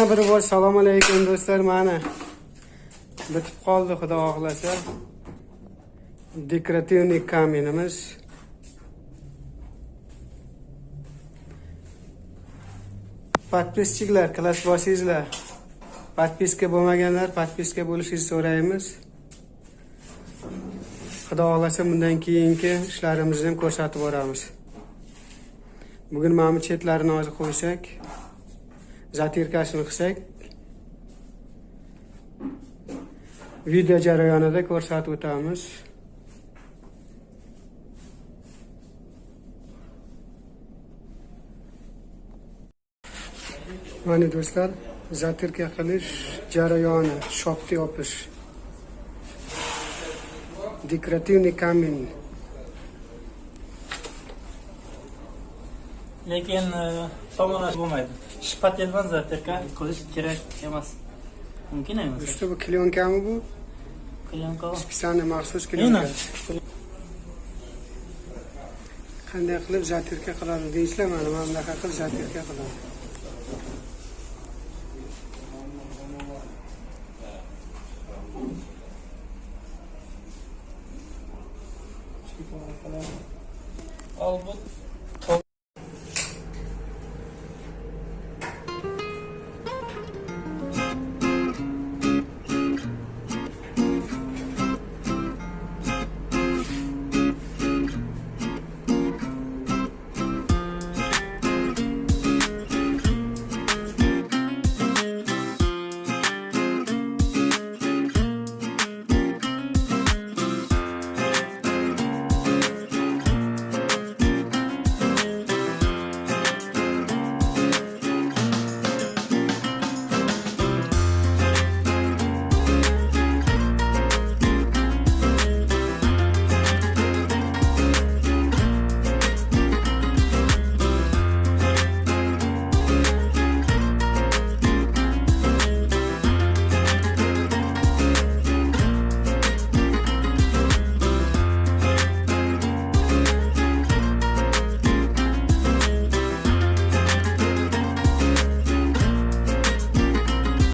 Yana bir bor salom alaykum do'stlar, mana bitib qoldi, xudo xohlasa. Dekoratивынй kaminimiz. Podpischiklar, klass bosingizlar. Podpiska bo'lmaganlar podpiska bo'lishingizni so'raymiz. Xudo xohlasa bundan keyingi ishlarimizni ham ko'rsatib boramiz. Bugun mana chetlarini hozir qo'ysak, zatirkasini qilsak, video jarayonida ko'rsatib o'tamiz. Mana do'stlar, zatirka qilish jarayoni, shopni yopish. Декоративынй камин. Lekin tomonlash bo'lmaydi. Shpatel bilan zatirka qilish kerak emas. Mumkin emas. Usta bu klyonkami bu? Klyanka. Spesialniy maxsus klyanka. Qanday qilib zatirka qiladi deysizlar, mana bunaqa qilib zatirka qiladi. Al bu